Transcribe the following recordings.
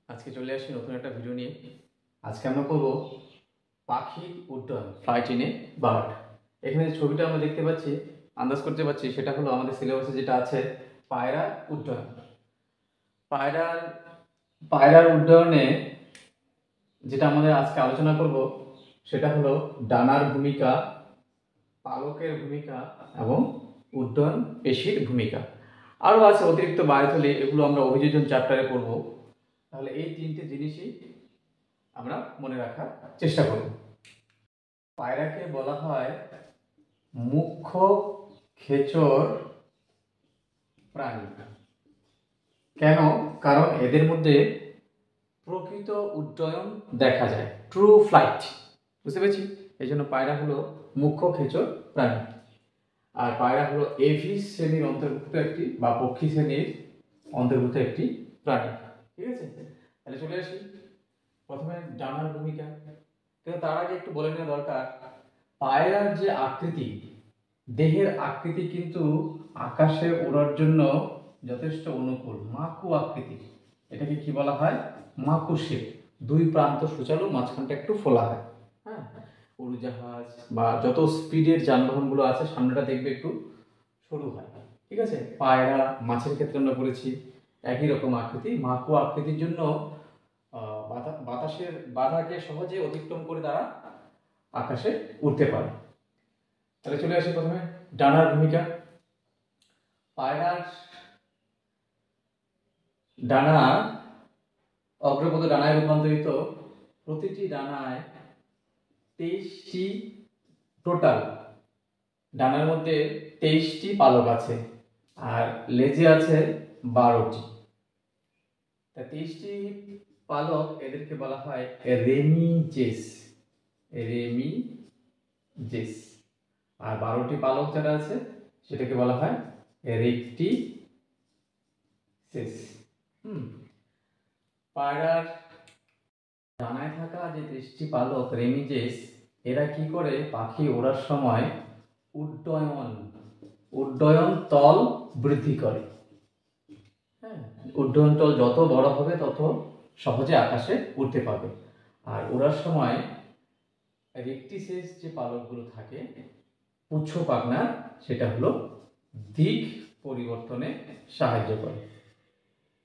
আজকে চলে আসি নতুন একটা ভিডিও নিয়ে। আজকে আমরা করব পাখির উড্ডয়ন, ফ্লাইট ইন এ বার্ড। এখানে যে ছবিটা আমরা দেখতে পাচ্ছি, আন্দাজ করতে পারছি, সেটা হলো আমাদের সিলেবাসে যেটা আছে পায়রা উড্ডয়ন। পায়রার উড্ডয়নে যেটা আমাদের আজকে আলোচনা করব সেটা হলো ডানার ভূমিকা, পালকের ভূমিকা এবং উড্ডয়ন পেশির ভূমিকা। আরও আছে অতিরিক্ত বায়ুথলি, এগুলো আমরা অভিযোজন চ্যাপ্টারে পড়ব। তাহলে এই তিনটে জিনিসই আমরা মনে রাখার চেষ্টা করব। পায়রাকে বলা হয় মুখ্য খেচর প্রাণী। কেন? কারণ এদের মধ্যে প্রকৃত উড্ডয়ন দেখা যায়, ট্রু ফ্লাইট। বুঝতে পেরেছি? এই জন্য পায়রা হলো মুখ্য খেচর প্রাণী। আর পায়রা হলো এভিস শ্রেণীর অন্তর্ভুক্ত একটি বা পক্ষী শ্রেণীর অন্তর্ভুক্ত একটি প্রাণী। ঠিক আছে, তাহলে চলে আসি প্রথমে ডানার ভূমিকা। কিন্তু তার আগে একটু বলে নেওয়া দরকার, পায়রার যে আকৃতি, দেহের আকৃতি কিন্তু আকাশে ওড়ার জন্য যথেষ্ট অনুকূল, মাকু আকৃতি। এটাকে কি বলা হয়? মাকু শেপ। দুই প্রান্ত সূচালো, মাঝখানটা একটু ফোলা হয়। হ্যাঁ, উড়োজাহাজ বা যত স্পিডের যানবাহনগুলো আছে সামনেটা দেখবে একটু সরু হয়। ঠিক আছে, পায়রা, মাছের ক্ষেত্রে আমরা বলেছি একই রকম আকৃতি, মাকু আকৃতির জন্য বাতাসের বাধাকে সহজে অতিক্রম করে তারা আকাশে উড়তে পারে। তাহলে চলে আসি প্রথমে ডানার ভূমিকা। পায়রার ডানা অগ্রপদ ডানায় রূপান্তরিত। প্রতিটি ডানায় 23টি, টোটাল ডানার মধ্যে 23টি পালক আছে, আর লেজে আছে 12টি। 23টি পালক, এদেরকে বলা হয় রেমিজেস। আর 12টি পালক যারা আছে সেটাকে বলা হয় রেক্টিসেস। পায়রার ডানায় থাকা যে 23টি পালক রেমিজেস, এরা কি করে পাখি ওড়ার সময় উড্ডয়ন তল বৃদ্ধি করে। হ্যাঁ, উড্ডয়ন তল যত বড় হবে তত সহজে আকাশে উড়তে পারবে। আর ওড়ার সময় রেক্টিসেস যে পালকগুলো থাকে পুচ্ছ পাখনা, সেটা হলো দিক পরিবর্তনে সাহায্য করে।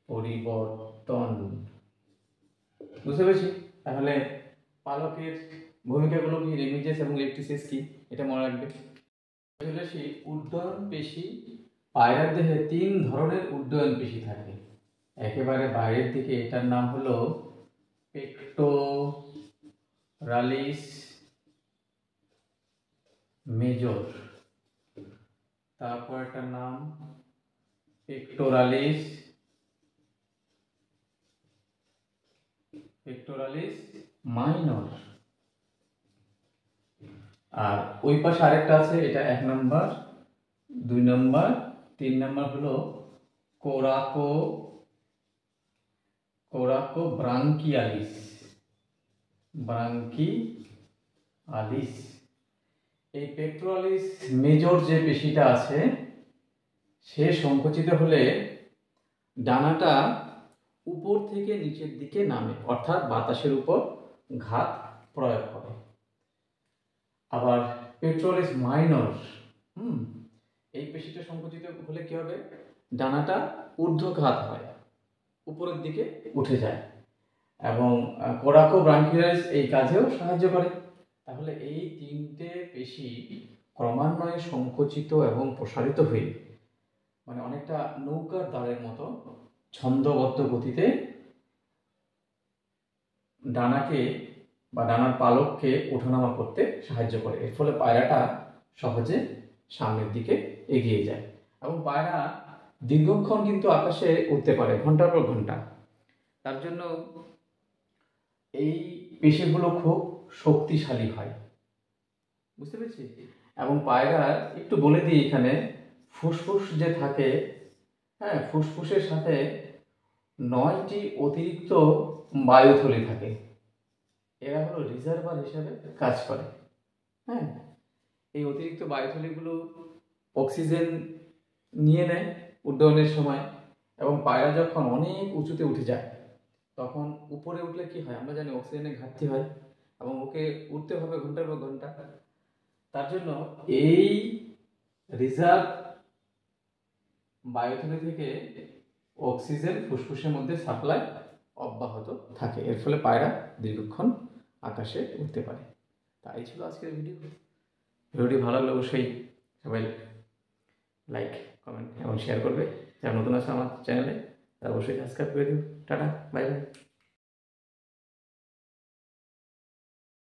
পরিবর্তন, বুঝতে পেরেছি? তাহলে পালকের ভূমিকাগুলো কি, রেমিজেস এবং রেক্টিসেস কি, এটা মনে রাখবে। উড্ডয়ন পেশি। পায়রার দেহে 3 ধরনের উড্ডয়ন পেশি থাকে। একেবারে বাইরের দিকে এটার নাম হলো পেক্টোরালিস মেজর, তারপর এটার নাম পেক্টোরালিস মাইনর, আর ওই পাশে আরেকটা আছে, এটা 1 নম্বর, 2 নম্বর, 3 নম্বর হলো কোরাকো ব্রাঙ্কিয়ালিস। এই পেক্টোরালিস মেজর যে পেশিটা আছে, সে সংকুচিত হলে ডানাটা উপর থেকে নিচের দিকে নামে, অর্থাৎ বাতাসের উপর ঘাত প্রয়োগ করে। আবার পেক্টোরালিস মাইনর, এই পেশিটা সংকুচিত হলে কি হবে? ডানাটা ঊর্ধ্বঘাত হয়, উপরের দিকে উঠে যায়, এবং কোরাকো ব্রাঙ্কিয়ালিস এই কাজেও সাহায্য করে। তাহলে এই 3টে পেশি ক্রমান্বয়ে সংকুচিত এবং প্রসারিত হয়ে, মানে অনেকটা নৌকার দ্বারের মতো ছন্দবদ্ধ গতিতে ডানাকে বা ডানার পালককে ওঠানামা করতে সাহায্য করে। এর ফলে পায়রাটা সহজে সামনের দিকে এগিয়ে যায়, এবং পায়রা দীর্ঘক্ষণ কিন্তু আকাশে উঠতে পারে, ঘন্টার পর ঘন্টা। তার জন্য এই পেশিগুলো খুব শক্তিশালী হয়। বুঝতে পেরেছি? এবং পায়রার একটু বলে দিই, এখানে ফুসফুস যে থাকে, হ্যাঁ, ফুসফুসের সাথে 9টি অতিরিক্ত বায়ুথলি থাকে। এরা হলো রিজার্ভার হিসেবে কাজ করে। হ্যাঁ, এই অতিরিক্ত বায়ুথলিগুলো অক্সিজেন নিয়ে নেয় উড্ডয়নের সময়, এবং পায়রা যখন অনেক উঁচুতে উঠে যায় তখন উপরে উঠলে কি হয়, আমরা জানি অক্সিজেনের ঘাটতি হয় এবং ওকে উঠতে হবে ঘন্টার পর ঘন্টা। তার জন্য এই রিজার্ভ বায়ুথলি থেকে অক্সিজেন ফুসফুসের মধ্যে সাপ্লাই অব্যাহত থাকে, এর ফলে পায়রা দীর্ঘক্ষণ আকাশে উঠতে পারে। তাই ছিল আজকের ভিডিওটি ভালো লাগলে অবশ্যই সবাই লাইক, কমেন্ট এবং শেয়ার করবে। যারা নতুন আছে আমার চ্যানেলে তারা অবশ্যই সাবস্ক্রাইব করে দিন। Tata, bye bye.